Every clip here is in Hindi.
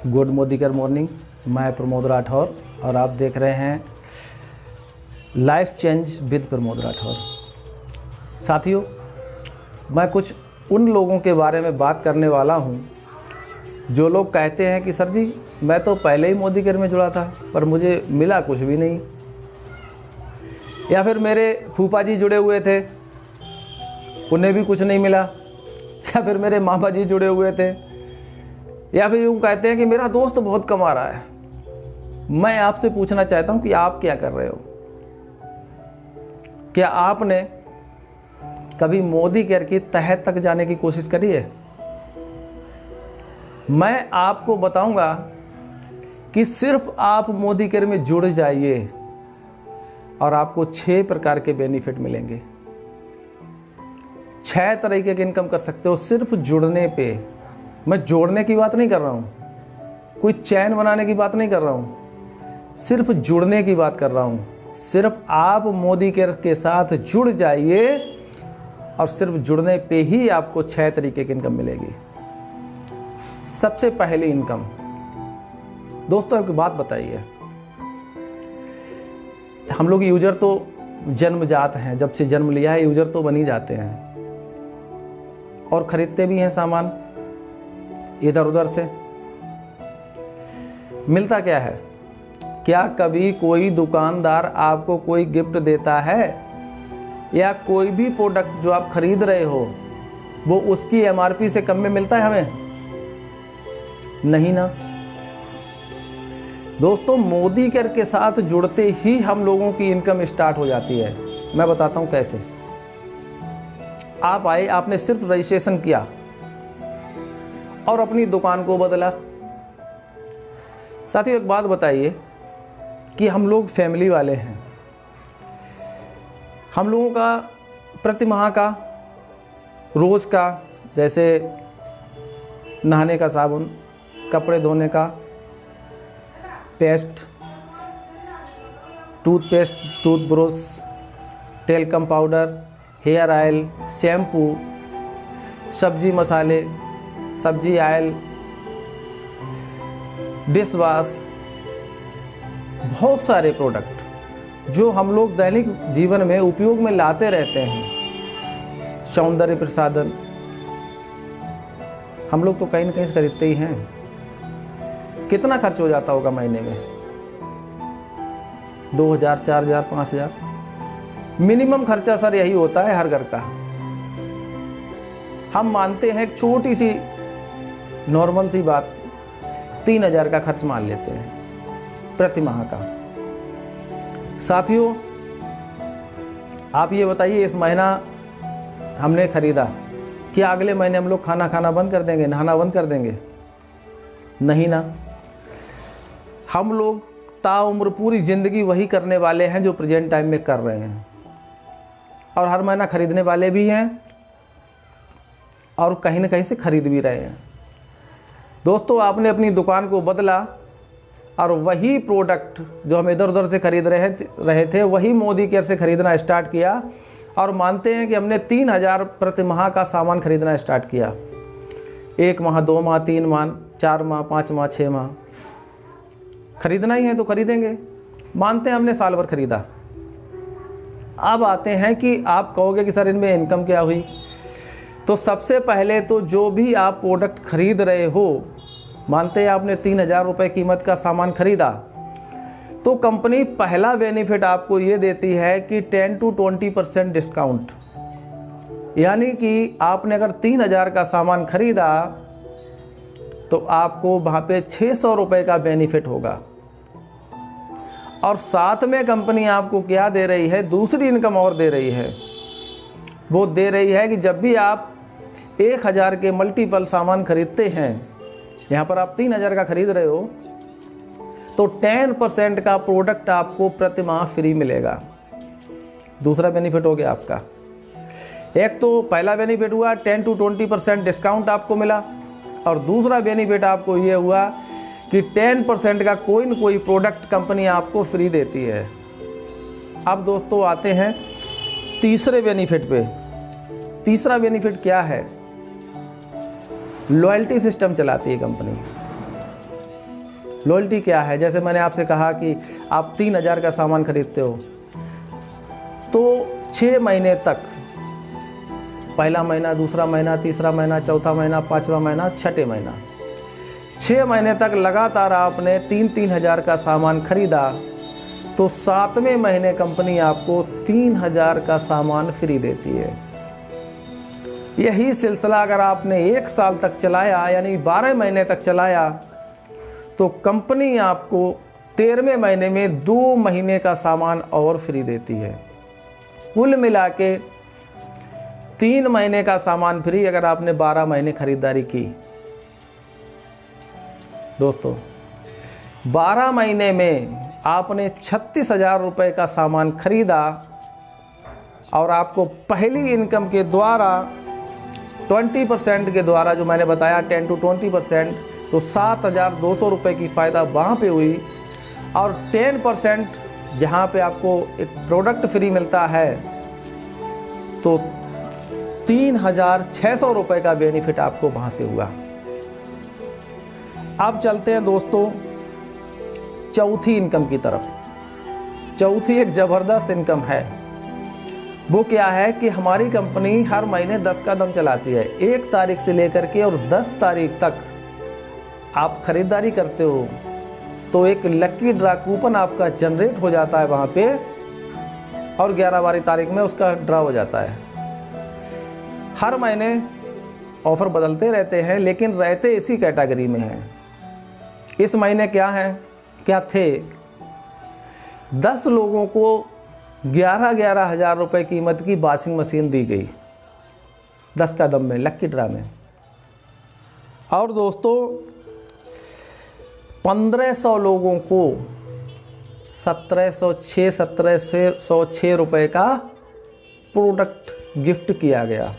Good Modikar morning. मैं प्रमोद राठौर और आप देख रहे हैं life change with Pramod Rathore. साथियों, मैं कुछ उन लोगों के बारे में बात करने वाला हूं जो लोग कहते हैं कि सर जी मैं तो पहले ही मोदीकर में जुड़ा था पर मुझे मिला कुछ भी नहीं, या फिर मेरे फूफा जी जुड़े हुए थे उन्हें भी कुछ नहीं मिला, या फिर मेरे मामा जी जुड़े हुए थे, या फिर यूँ कहते हैं कि मेरा दोस्त बहुत कमा रहा है। मैं आपसे पूछना चाहता हूं कि आप क्या कर रहे हो? क्या आपने कभी मोदीकर की तह तक जाने की कोशिश करी है? मैं आपको बताऊंगा कि सिर्फ आप मोदीकर में जुड़ जाइए और आपको 6 प्रकार के बेनिफिट मिलेंगे। 6 तरीके की इनकम कर सकते हो सिर्फ जुड़ने पे। मैं जोड़ने की बात नहीं कर रहा हूँ, कोई चैन बनाने की बात नहीं कर रहा हूँ, सिर्फ जुड़ने की बात कर रहा हूँ। सिर्फ आप मोदीकर के साथ जुड़ जाइए और सिर्फ जुड़ने पे ही आपको 6 तरीके की इनकम मिलेगी। सबसे पहली इनकम, दोस्तों एक बात बताइए, हम लोग यूजर तो जन्मजात हैं, जब से जन्म लिया है यूजर तो बन ही जाते हैं और खरीदते भी हैं सामान इधर उधर से। मिलता क्या है? क्या कभी कोई दुकानदार आपको कोई गिफ्ट देता है या कोई भी प्रोडक्ट जो आप खरीद रहे हो वो उसकी एमआरपी से कम में मिलता है हमें? नहीं ना। दोस्तों, मोदीकर के साथ जुड़ते ही हम लोगों की इनकम स्टार्ट हो जाती है। मैं बताता हूं कैसे। आप आए, आपने सिर्फ रजिस्ट्रेशन किया और अपनी दुकान को बदला। साथियों एक बात बताइए कि हम लोग फैमिली वाले हैं, हम लोगों का प्रति माह का, रोज का, जैसे नहाने का साबुन, कपड़े धोने का paste, toothpaste, toothbrush, talcum powder, hair oil, shampoo, सब्जी मसाले, सब्जी ऑयल, डिश वॉश, बहुत सारे प्रोडक्ट जो हम लोग दैनिक जीवन में उपयोग में लाते रहते हैं। सौंदर्य प्रसाधन हम लोग तो कहीं ना कहीं से खरीदते ही हैं। कितना खर्च हो जाता होगा महीने में? 2000, 4000, 5000 मिनिमम खर्चा सर यही होता है हर घर का। हम मानते हैं एक छोटी सी नॉर्मल सी बात, 3000 का खर्च मान लेते हैं प्रति माह का। साथियों आप ये बताइए, इस महीना हमने खरीदा, क्या अगले महीने हम लोग खाना खाना बंद कर देंगे, नहाना बंद कर देंगे? नहीं ना। हम लोग ताउम्र पूरी ज़िंदगी वही करने वाले हैं जो प्रेजेंट टाइम में कर रहे हैं, और हर महीना खरीदने वाले भी हैं और कहीं ना कहीं से खरीद भी रहे हैं। दोस्तों, आपने अपनी दुकान को बदला और वही प्रोडक्ट जो हम इधर उधर से खरीद रहे थे वही मोदीकर से खरीदना स्टार्ट किया, और मानते हैं कि हमने 3000 प्रति माह का सामान खरीदना स्टार्ट किया। 1 माह, 2 माह, 3 माह, 4 माह, 5 माह, 6 माह खरीदना ही है तो खरीदेंगे। मानते हैं हमने साल भर खरीदा। अब आते हैं कि आप कहोगे कि सर इनमें इनकम क्या हुई? तो सबसे पहले तो जो भी आप प्रोडक्ट खरीद रहे हो, मानते हैं आपने 3000 रुपये कीमत का सामान खरीदा, तो कंपनी पहला बेनिफिट आपको ये देती है कि 10 to 20% डिस्काउंट। यानी कि आपने अगर 3000 का सामान खरीदा तो आपको वहाँ पे 600 रुपये का बेनिफिट होगा। और साथ में कंपनी आपको क्या दे रही है? दूसरी इनकम और दे रही है। वो दे रही है कि जब भी आप 1000 के मल्टीपल सामान खरीदते हैं, यहाँ पर आप 3000 का खरीद रहे हो, तो 10% का प्रोडक्ट आपको प्रति माह फ्री मिलेगा। दूसरा बेनिफिट हो गया आपका। एक तो पहला बेनिफिट हुआ 10 to 20% डिस्काउंट आपको मिला, और दूसरा बेनिफिट आपको ये हुआ कि 10% का कोई न कोई प्रोडक्ट कंपनी आपको फ्री देती है। अब दोस्तों आते हैं तीसरे बेनिफिट पे। तीसरा बेनिफिट क्या है? लॉयल्टी सिस्टम चलाती है कंपनी। लॉयल्टी क्या है? जैसे मैंने आपसे कहा कि आप 3000 का सामान खरीदते हो तो 6 महीने तक, पहला महीना, दूसरा महीना, तीसरा महीना, चौथा महीना, पाँचवा महीना, छठे महीना, 6 महीने तक लगातार आपने 3-3000 का सामान खरीदा तो 7वें महीने कंपनी आपको 3000 का सामान फ्री देती है। यही सिलसिला अगर आपने 1 साल तक चलाया, यानी 12 महीने तक चलाया, तो कंपनी आपको 13वें महीने में 2 महीने का सामान और फ्री देती है। कुल मिला के 3 महीने का सामान फ्री अगर आपने 12 महीने खरीदारी की। दोस्तों 12 महीने में आपने 36,000 रुपये का सामान खरीदा और आपको पहली इनकम के द्वारा 20% के द्वारा, जो मैंने बताया 10 to 20%, तो 7,200 रुपये की फ़ायदा वहाँ पे हुई। और 10% जहाँ पे आपको एक प्रोडक्ट फ्री मिलता है तो 3,600 रुपये का बेनिफिट आपको वहाँ से हुआ। अब चलते हैं दोस्तों चौथी इनकम की तरफ। चौथी एक ज़बरदस्त इनकम है। वो क्या है कि हमारी कंपनी हर महीने 10 का दम चलाती है। 1 तारीख से लेकर के और 10 तारीख तक आप खरीदारी करते हो तो एक लकी ड्रा कूपन आपका जनरेट हो जाता है वहाँ पे, और 11-12 तारीख में उसका ड्रा हो जाता है। हर महीने ऑफ़र बदलते रहते हैं, लेकिन रहते इसी कैटेगरी में हैं। इस महीने क्या थे, 10 लोगों को 11-11 हज़ार रुपये कीमत की वॉशिंग मशीन दी गई 10 का दम में, लक्की ड्रा में। और दोस्तों 1500 लोगों को 1706 रुपये का प्रोडक्ट गिफ्ट किया गया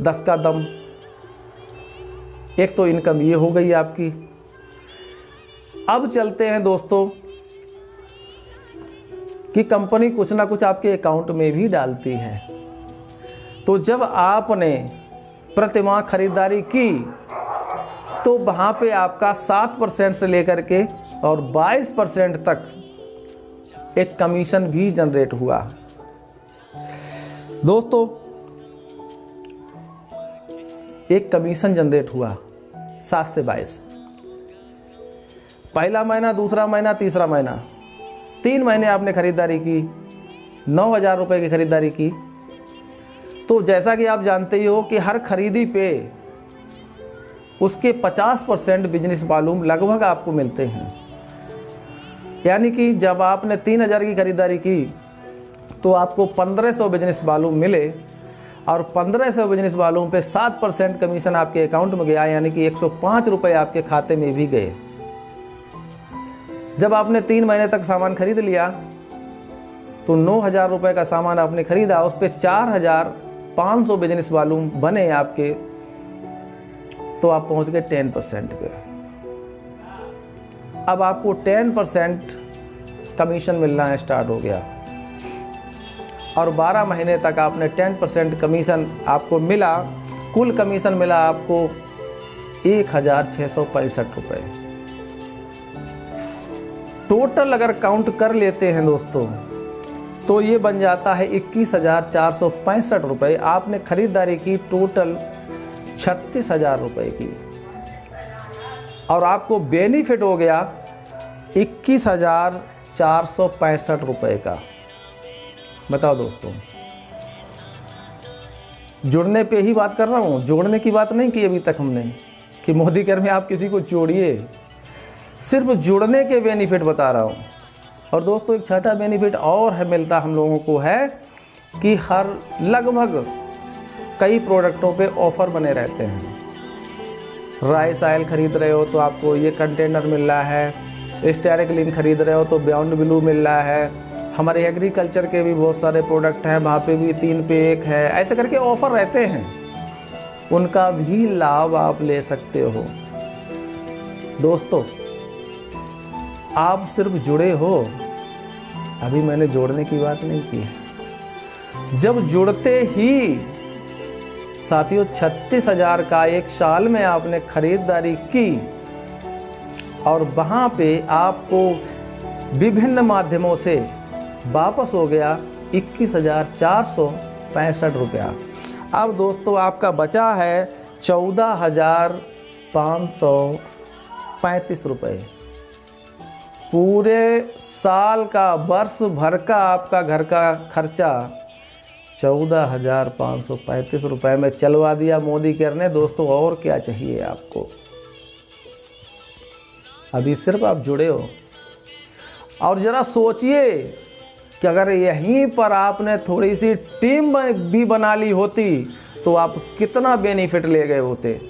10 का दम। एक तो इनकम ये हो गई आपकी। अब चलते हैं दोस्तों कि कंपनी कुछ ना कुछ आपके अकाउंट में भी डालती है। तो जब आपने प्रतिमाह खरीदारी की तो वहाँ पे आपका 7% से लेकर के और 22% तक एक कमीशन भी जनरेट हुआ। दोस्तों एक कमीशन जनरेट हुआ 7 से 22, पहला महीना, दूसरा महीना, तीसरा महीना, 3 महीने आपने खरीदारी की, 9,000 रुपये की खरीदारी की। तो जैसा कि आप जानते ही हो कि हर खरीदी पे उसके 50% बिजनेस वॉल्यूम लगभग आपको मिलते हैं। यानी कि जब आपने 3,000 की खरीदारी की तो आपको 1500 बिजनेस वॉल्यूम मिले, और 1500 बिजनेस वॉल्यूम पे 7% कमीशन आपके अकाउंट में गया, यानी कि 105 रुपये आपके खाते में भी गए। जब आपने 3 महीने तक सामान खरीद लिया तो 9,000 रुपये का सामान आपने खरीदा, उस पर 4,500 बिजनेस वॉल्यूम बने आपके, तो आप पहुंच गए 10% पे। अब आपको 10% कमीशन मिलना स्टार्ट हो गया, और 12 महीने तक आपने 10% कमीशन आपको मिला। कुल कमीशन मिला आपको 1,665 रुपये। टोटल अगर काउंट कर लेते हैं दोस्तों तो ये बन जाता है 21,465 रुपये। आपने खरीदारी की टोटल 36,000 रुपये की, और आपको बेनिफिट हो गया 21,465 रुपये का। बताओ दोस्तों, जुड़ने पे ही बात कर रहा हूँ, जोड़ने की बात नहीं की अभी तक हमने कि मोदी केयर में आप किसी को जोड़िए, सिर्फ जुड़ने के बेनिफिट बता रहा हूँ। और दोस्तों एक छठा बेनिफिट और है, मिलता हम लोगों को है कि हर लगभग कई प्रोडक्टों पे ऑफ़र बने रहते हैं। राइस ऑयल खरीद रहे हो तो आपको ये कंटेनर मिल रहा है, स्टेरिक्लिन खरीद रहे हो तो बियॉन्ड ब्लू मिल रहा है, हमारे एग्रीकल्चर के भी बहुत सारे प्रोडक्ट हैं, वहाँ पे भी 3 पे 1 है, ऐसे करके ऑफ़र रहते हैं, उनका भी लाभ आप ले सकते हो। दोस्तों आप सिर्फ जुड़े हो, अभी मैंने जोड़ने की बात नहीं की। जब जुड़ते ही साथियों 36,000 का एक साल में आपने खरीदारी की और वहाँ पे आपको विभिन्न माध्यमों से वापस हो गया 21,465 रुपया। अब दोस्तों आपका बचा है 14,535 रुपये। पूरे साल का, वर्ष भर का आपका घर का खर्चा 14,535 रुपये में चलवा दिया मोदी केयर ने। दोस्तों और क्या चाहिए आपको? अभी सिर्फ आप जुड़े हो। और ज़रा सोचिए कि अगर यहीं पर आपने थोड़ी सी टीम भी बना ली होती तो आप कितना बेनिफिट ले गए होते।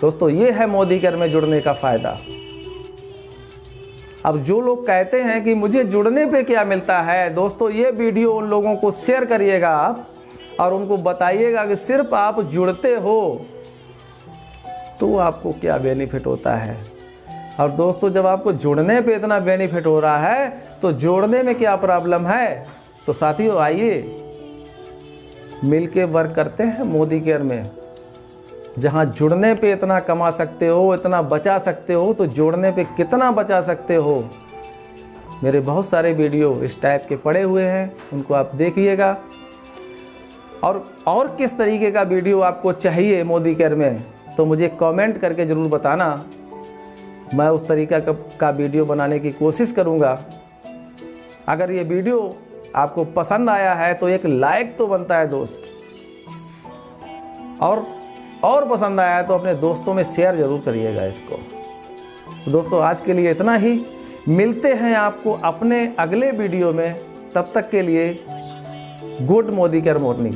दोस्तों ये है मोदी केयर में जुड़ने का फ़ायदा। अब जो लोग कहते हैं कि मुझे जुड़ने पे क्या मिलता है, दोस्तों ये वीडियो उन लोगों को शेयर करिएगा आप और उनको बताइएगा कि सिर्फ आप जुड़ते हो तो आपको क्या बेनिफिट होता है। और दोस्तों जब आपको जुड़ने पे इतना बेनिफिट हो रहा है तो जोड़ने में क्या प्रॉब्लम है। तो साथियों आइए मिलके वर्क करते हैं मोदी केयर में। जहां जुड़ने पे इतना कमा सकते हो, इतना बचा सकते हो, तो जोड़ने पे कितना बचा सकते हो। मेरे बहुत सारे वीडियो इस टाइप के पड़े हुए हैं, उनको आप देखिएगा। और किस तरीके का वीडियो आपको चाहिए मोदी केयर में तो मुझे कमेंट करके ज़रूर बताना। मैं उस तरीका का वीडियो बनाने की कोशिश करूंगा। अगर ये वीडियो आपको पसंद आया है तो एक लाइक तो बनता है दोस्त, और पसंद आया है तो अपने दोस्तों में शेयर ज़रूर करिएगा इसको। तो दोस्तों आज के लिए इतना ही। मिलते हैं आपको अपने अगले वीडियो में। तब तक के लिए गुड मोदी केयर मॉर्निंग।